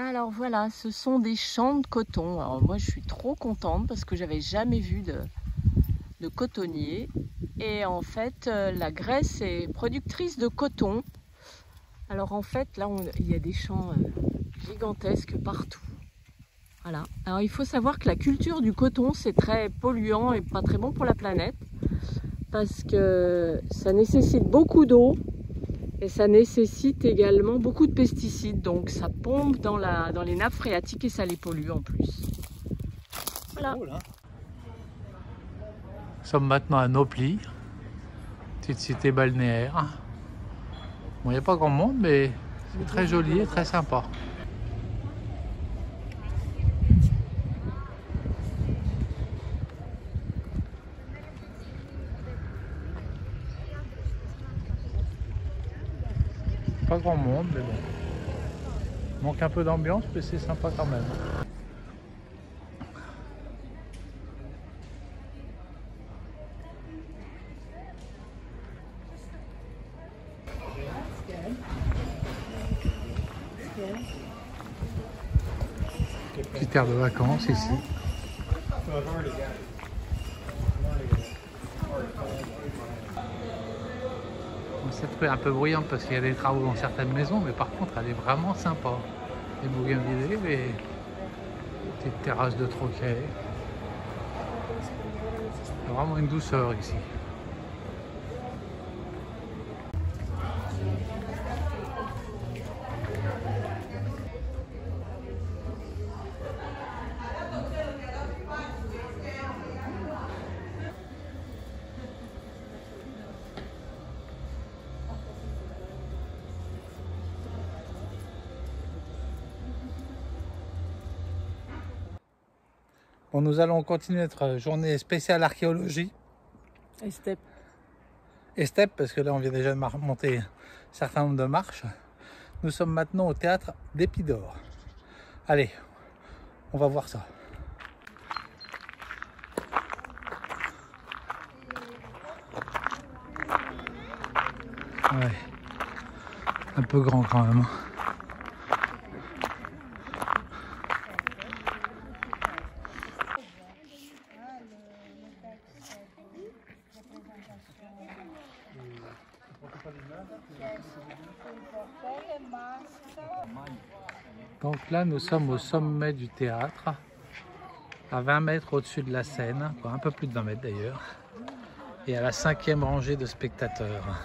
Alors voilà, ce sont des champs de coton. Alors moi je suis trop contente parce que j'avais jamais vu de cotonnier. Et en fait, la Grèce est productrice de coton. Alors en fait, là, il y a des champs gigantesques partout. Voilà. Alors il faut savoir que la culture du coton, c'est très polluant et pas très bon pour la planète. Parce que ça nécessite beaucoup d'eau et ça nécessite également beaucoup de pesticides. Donc ça pompe dans les nappes phréatiques et ça les pollue en plus. Voilà. Nous sommes maintenant à Nauplie, petite cité balnéaire. Bon, il n'y a pas grand monde, mais c'est très joli et très sympa. Pas grand monde, mais bon. Il manque un peu d'ambiance, mais c'est sympa quand même. Petite aire de vacances ici. Cette rue est un peu bruyante parce qu'il y a des travaux dans certaines maisons, mais par contre elle est vraiment sympa. Les bougainvilliers, les petites terrasses de troquet. Il y a vraiment une douceur ici. Bon, nous allons continuer notre journée spéciale archéologie. Et steppe. Et steppe, parce que là on vient déjà de monter un certain nombre de marches. Nous sommes maintenant au théâtre d'Épidore. Allez, on va voir ça. Ouais, un peu grand quand même. Donc là, nous sommes au sommet du théâtre, à 20 mètres au-dessus de la scène, un peu plus de 20 mètres d'ailleurs, et à la 5e rangée de spectateurs.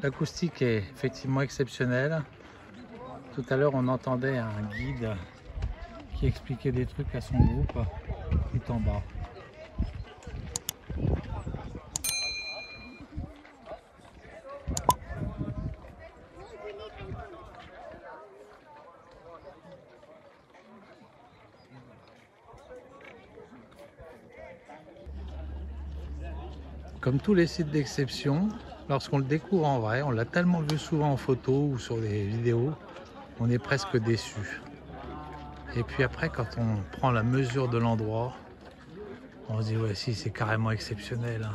L'acoustique est effectivement exceptionnelle. Tout à l'heure, on entendait un guide qui expliquait des trucs à son groupe tout en bas. Comme tous les sites d'exception, lorsqu'on le découvre en vrai, on l'a tellement vu souvent en photo ou sur des vidéos, on est presque déçu. Et puis après, quand on prend la mesure de l'endroit, on se dit ouais, si, c'est carrément exceptionnel.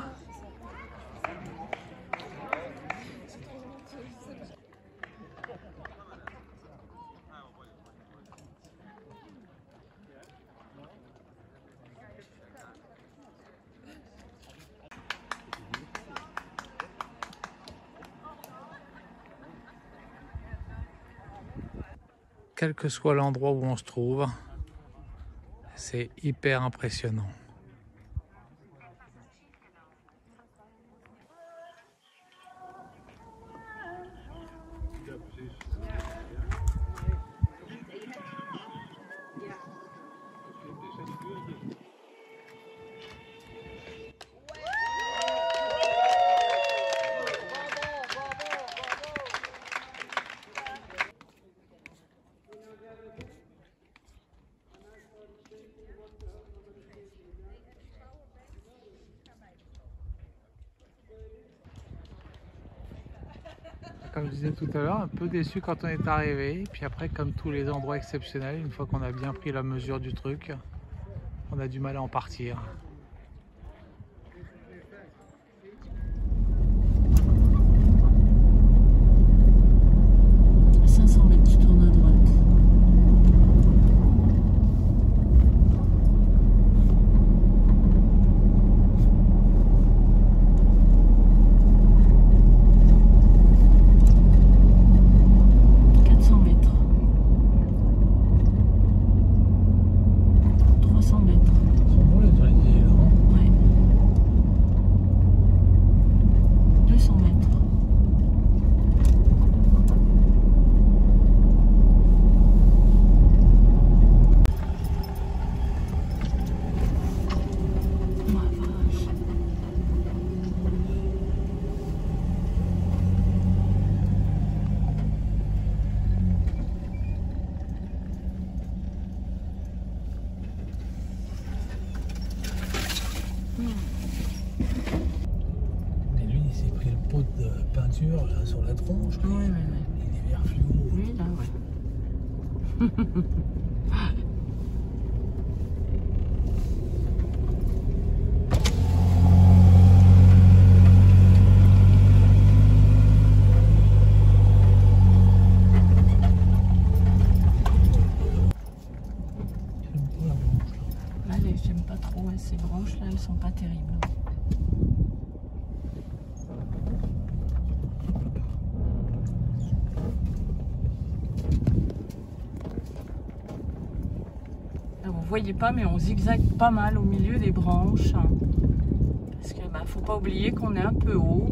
Quel que soit l'endroit où on se trouve, c'est hyper impressionnant. Comme je disais tout à l'heure, un peu déçu quand on est arrivé. Puis après, comme tous les endroits exceptionnels, une fois qu'on a bien pris la mesure du truc, on a du mal à en partir. s'est pris le pot de peinture là, sur la tronche. Oui, oui, oui. Il est vert fluo. Lui, là, ouais. J'aime pas trop, hein, ces branches là, elles sont pas terribles. Là, vous voyez pas, mais on zigzague pas mal au milieu des branches. Hein, parce que faut pas oublier qu'on est un peu haut.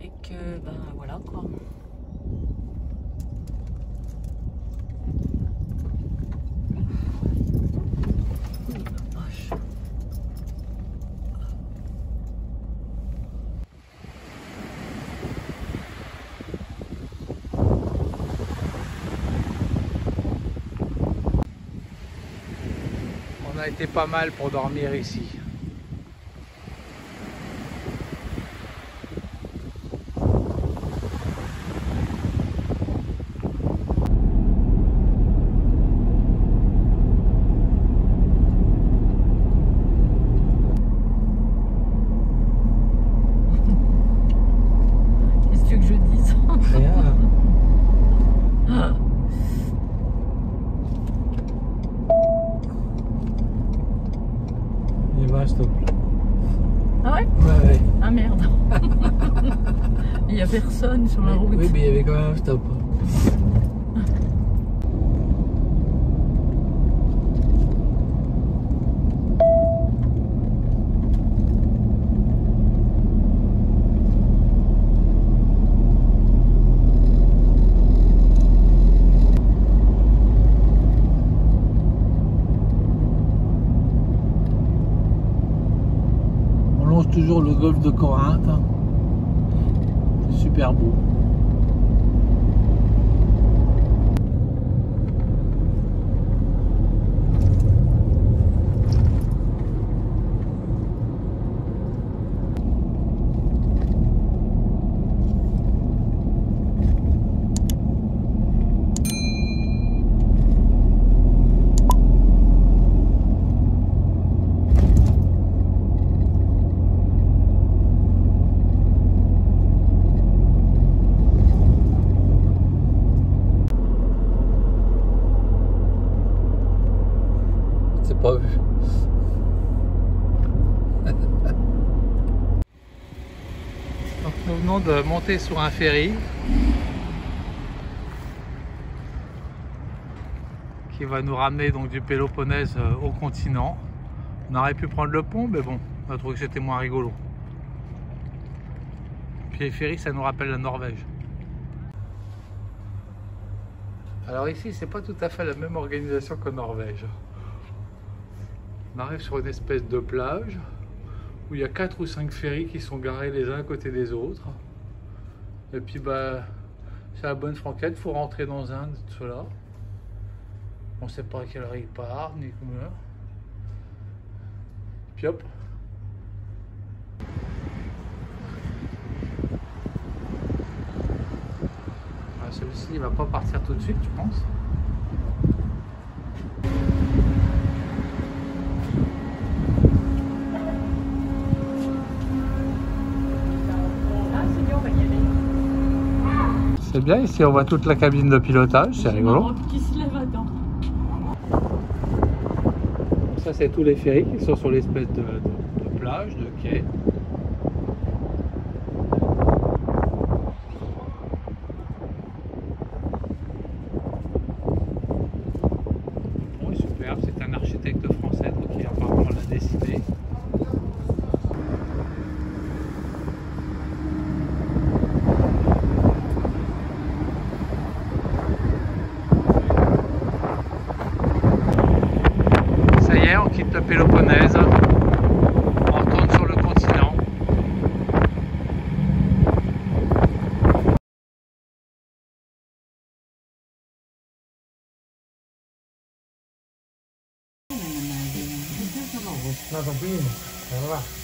Et que voilà quoi. On a été pas mal pour dormir ici. Qu'est-ce que tu veux que je dise? Rien. Stop. Ah ouais? Ouais, ouais. Ah merde. Il n'y a personne sur la route. Oui, mais il y avait quand même un stop. Toujours le golfe de Corinthe, c'est super beau. Pas vu. Donc nous venons de monter sur un ferry qui va nous ramener donc du Péloponnèse au continent. On aurait pu prendre le pont, mais bon, on a trouvé que c'était moins rigolo. Puis les ferries, ça nous rappelle la Norvège. Alors ici, c'est pas tout à fait la même organisation qu'en Norvège. On arrive sur une espèce de plage où il y a 4 ou 5 ferries qui sont garés les uns à côté des autres. Et puis c'est la bonne franquette, il faut rentrer dans un de ceux-là. On ne sait pas à quelle heure il part, ni combien. Puis hop. Celui-ci il va pas partir tout de suite, tu penses? C'est bien, ici on voit toute la cabine de pilotage, c'est rigolo. Qui se lève à dents. Ça c'est tous les ferries qui sont sur l'espèce de plage, de quai. Bon, superbe, c'est un architecte français donc qui apparemment l'a dessiné. On quitte le Péloponnèse, on retourne sur le continent.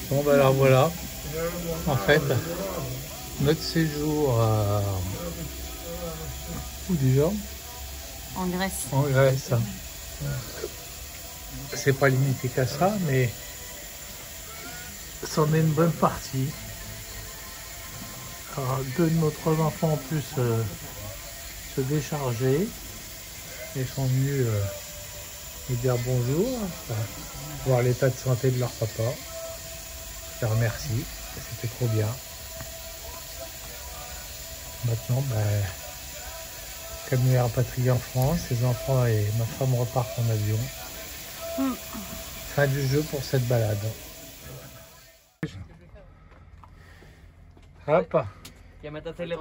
Bon ben alors voilà, En fait, notre séjour où déjà En Grèce. en Grèce, c'est pas limité qu'à ça, mais c'en est une bonne partie. Alors, 2 de nos 3 enfants en plus se décharger et sont venus nous dire bonjour, voir l'état de santé de leur papa. Je les remercie, c'était trop bien. Maintenant, comme il est rapatrié en France, ses enfants et ma femme repartent en avion. Fin du jeu pour cette balade. Hop. Chiamate a tele